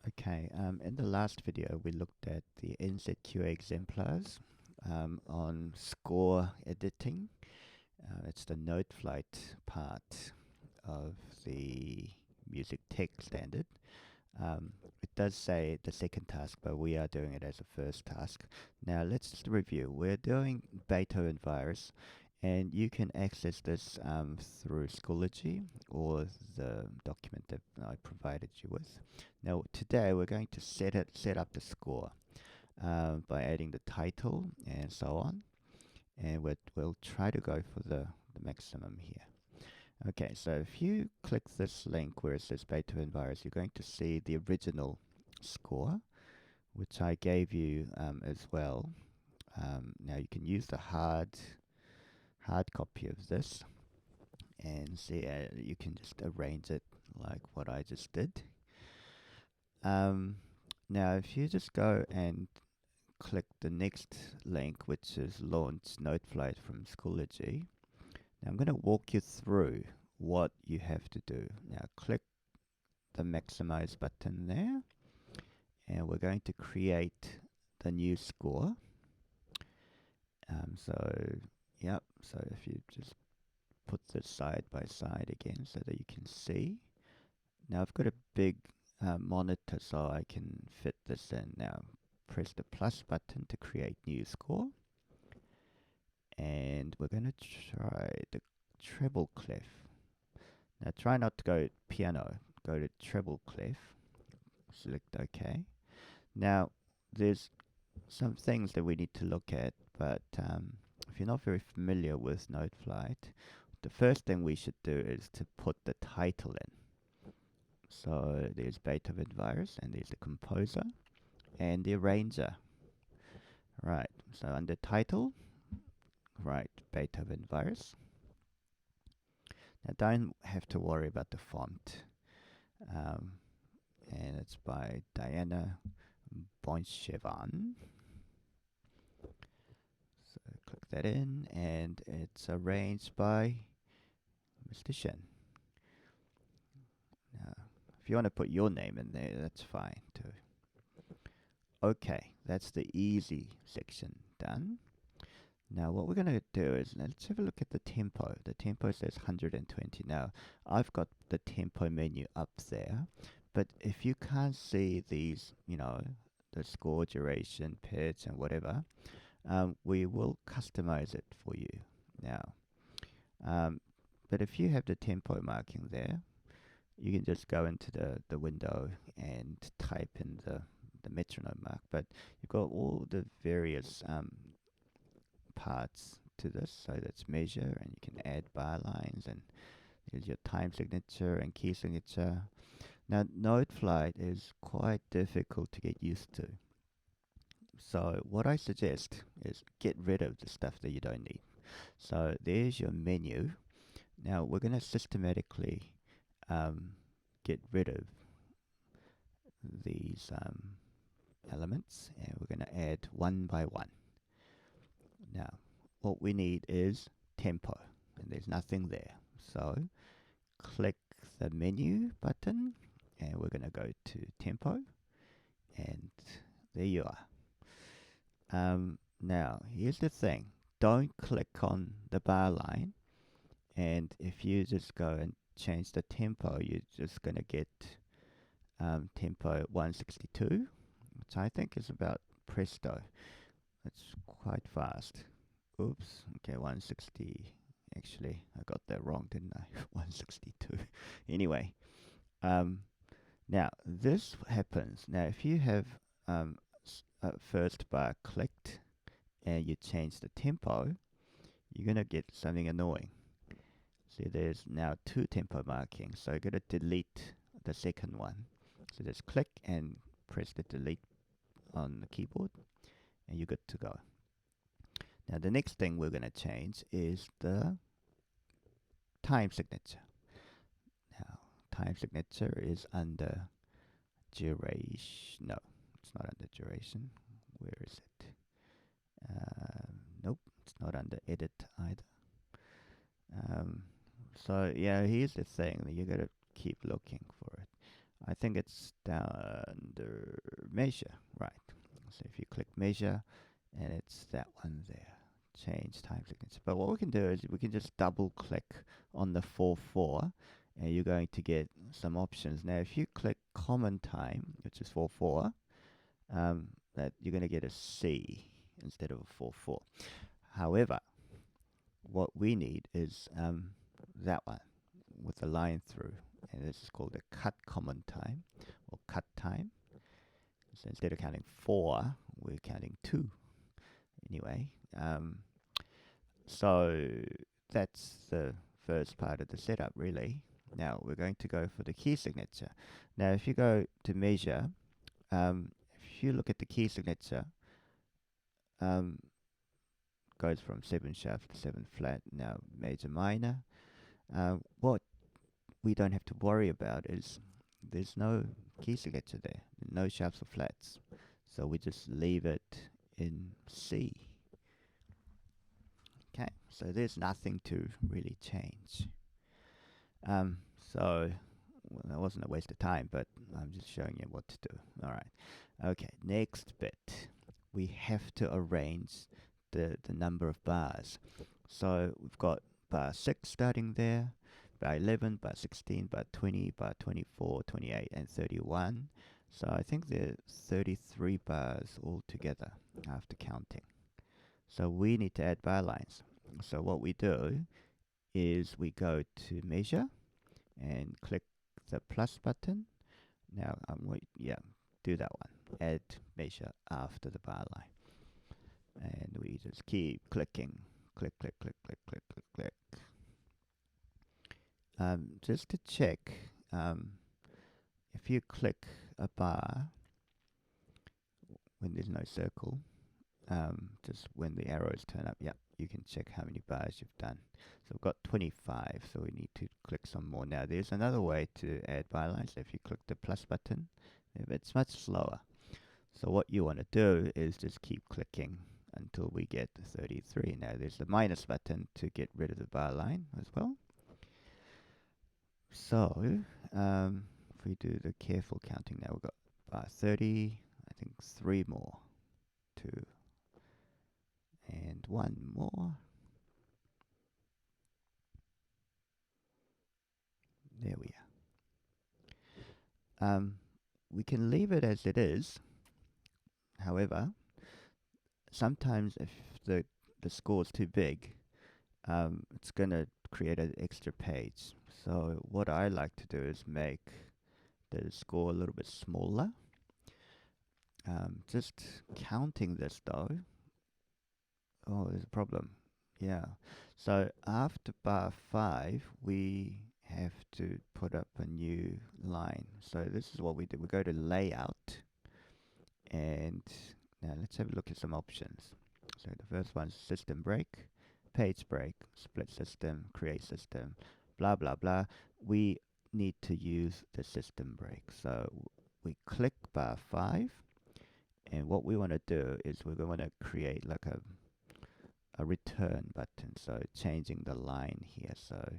Okay, in the last video we looked at the NZQA exemplars on score editing. It's the noteflight part of the music tech standard. It does say the second task, but we are doing it as a first task. Now let's just review. We're doing Beethoven virus, and you can access this through Schoology or the document that I provided you with. Now today we're going to set up the score by adding the title and so on, and we'll try to go for the maximum here. Okay, so if you click this link where it says Beethoven virus, you're going to see the original score, which I gave you as well. Now you can use the hard copy of this, and see you can just arrange it like what I just did. Now if you just go and click the next link, which is launch noteflight from Schoology. Now I'm going to walk you through what you have to do. Now click the maximize button there, and we're going to create the new score. So if you just put this side by side again so that you can see. Now I've got a big monitor so I can fit this in. Now press the plus button to create new score, and we're going to try the treble clef. Now try not to go piano, go to treble clef, select OK. Now there's some things that we need to look at, but if you're not very familiar with noteflight, the first thing we should do is to put the title in. So there's Beethoven virus, and there's the composer and the arranger. Right, so under title, write Beethoven virus. Now don't have to worry about the font, and it's by Diana Bonchevan. So click that in, and it's arranged by Mr. Shin. Now, if you want to put your name in there, that's fine too. Okay, that's the easy section done. Now what we're going to do is, let's have a look at the tempo. The tempo says 120. Now I've got the tempo menu up there, but if you can't see these, the score, duration, pitch, and whatever, we will customize it for you now. But if you have the tempo marking there, you can just go into the window and type in the metronome mark. But you've got all the various parts to this. So that's measure, and you can add bar lines, and there's your time signature and key signature. Now noteflight is quite difficult to get used to. So what I suggest is get rid of the stuff that you don't need. So there's your menu. Now we're going to systematically get rid of these elements, and we're going to add one by one. Now what we need is tempo, and there's nothing there. So click the menu button, and we're going to go to tempo, and there you are. Now here's the thing, don't click on the bar line, and if you just go and change the tempo, you're just going to get tempo 162, which I think is about presto. It's quite fast. Oops, okay, 160. Actually, I got that wrong, didn't I? 162. Anyway, now this happens. Now if you have first bar clicked and you change the tempo, you're going to get something annoying. See, there's now two tempo markings, so you're going to delete the second one. So just click and press the delete on the keyboard, and you're good to go. Now the next thing we're going to change is the time signature. Now time signature is under duration. No, it's not under duration. Where is it? Nope, it's not under edit either. So yeah, here's the thing, you gotta keep looking for it. I think it's down under measure, right? So if you click measure, and it's that one there, change time signature. But what we can do is we can just double click on the 4/4, and you're going to get some options. Now, if you click common time, which is 4/4, that you're going to get a C instead of a 4/4. However, what we need is that one with the line through, and this is called a cut common time or cut time. So instead of counting 4, we're counting 2. Anyway, so that's the first part of the setup, really. Now we're going to go for the key signature. Now, if you go to measure, if you look at the key signature, goes from 7 sharp to 7 flat. Now major, minor. What we don't have to worry about is there's no key signature there, no sharps or flats. So we just leave it in C. Okay, so there's nothing to really change. So well, that wasn't a waste of time, but I'm just showing you what to do. All right. Okay, next bit. We have to arrange the number of bars. So we've got bar 6 starting there, bar 11, bar 16, bar 20, bar 24, 28, and 31. So I think there are 33 bars altogether after counting. So we need to add bar lines. So what we do is we go to measure and click the plus button. Now, do that one. Add measure after the bar line. And we just keep clicking. Click, click, click, click, click, click, click. Just to check, if you click a bar when there's no circle, just when the arrows turn up, you can check how many bars you've done. So we've got 25, so we need to click some more. Now there's another way to add bar lines. If you click the plus button, it's much slower. So what you want to do is just keep clicking until we get 33. Now there's the minus button to get rid of the bar line as well. So if we do the careful counting now, we've got bar 30, I think 3 more, 2, and 1 more. There we are. We can leave it as it is. However, sometimes if the score is too big, it's going to create an extra page. So what I like to do is make the score a little bit smaller. Just counting this though. Oh, there's a problem. Yeah. So after bar 5, we have to put up a new line. So this is what we do. We go to layout, and now let's have a look at some options. So the first one's system break, page break, split system, create system, blah, blah, blah. We need to use the system break. So we click bar 5, and what we want to do is we want to create like a return button, so changing the line here. So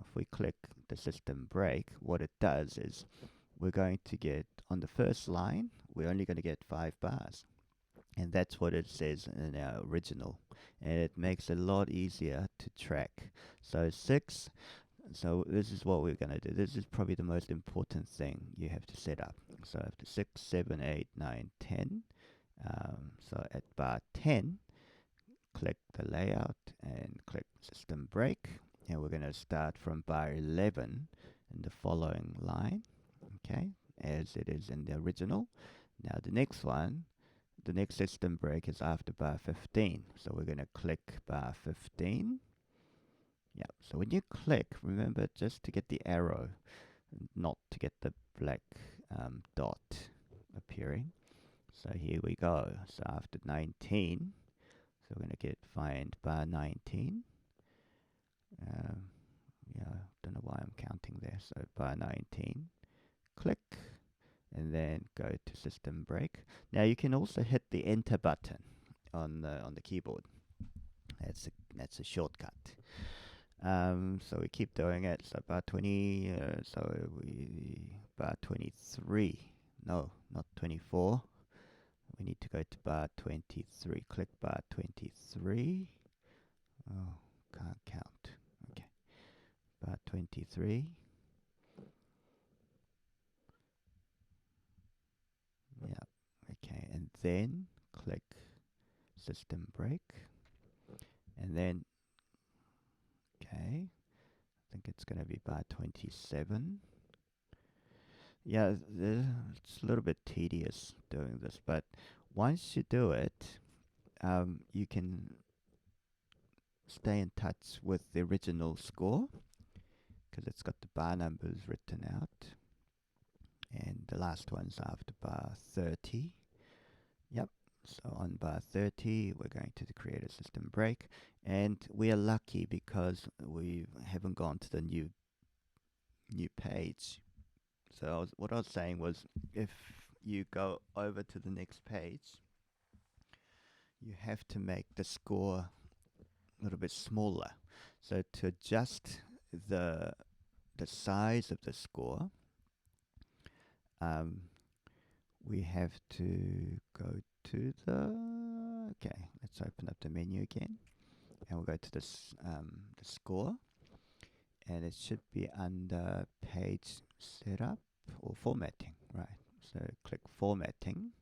if we click the system break, what it does is we're going to get on the first line, we're only going to get 5 bars, and that's what it says in our original, and it makes it a lot easier to track. So 6, so this is what we're going to do. This is probably the most important thing you have to set up. So after 6, 7, 8, 9, 10, so at bar 10, click the layout and click system break, and we're going to start from bar 11 in the following line, okay, as it is in the original. Now the next one, the next system break is after bar 15, so we're going to click bar 15. Yeah, so when you click, remember just to get the arrow, not to get the black dot appearing. So here we go. So after 19, so we're going to find bar 19. Don't know why I'm counting there. So bar 19, click, and then go to system break. Now you can also hit the enter button on the keyboard. That's a shortcut. So we keep doing it. So bar 20. So we bar 23. No, not 24. We need to go to bar 23. Click bar 23. Oh, can't count. Okay. Bar 23. Yeah. Okay. And then click system break. And then, okay. I think it's going to be bar 27. Yeah, it's a little bit tedious doing this, but once you do it, you can stay in touch with the original score because it's got the bar numbers written out, and the last one's after bar 30. Yep. So on bar 30, we're going to create a system break, and we are lucky because we haven't gone to the new page. So what I was saying was, if you go over to the next page, you have to make the score a little bit smaller. So to adjust the size of the score, we have to go to okay, let's open up the menu again, and we'll go to this the score, and it should be under page setup or formatting, right? So click formatting,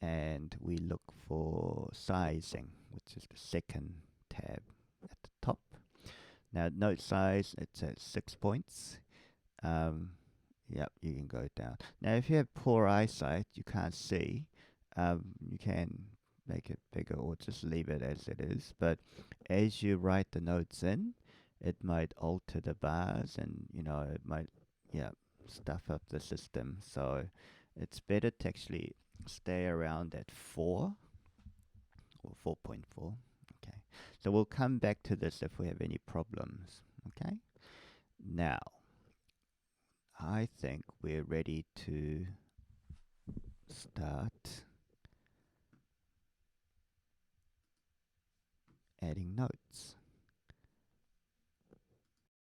and we look for sizing, which is the second tab at the top. Now note size, it's at 6 points. Yep, you can go down. Now if you have poor eyesight, you can't see, you can make it bigger or just leave it as it is. But as you write the notes in, it might alter the bars, and it might, yeah, stuff up the system. So it's better to actually stay around at 4 or 4.4. Okay, so we'll come back to this if we have any problems. Okay, now I think we're ready to start adding notes.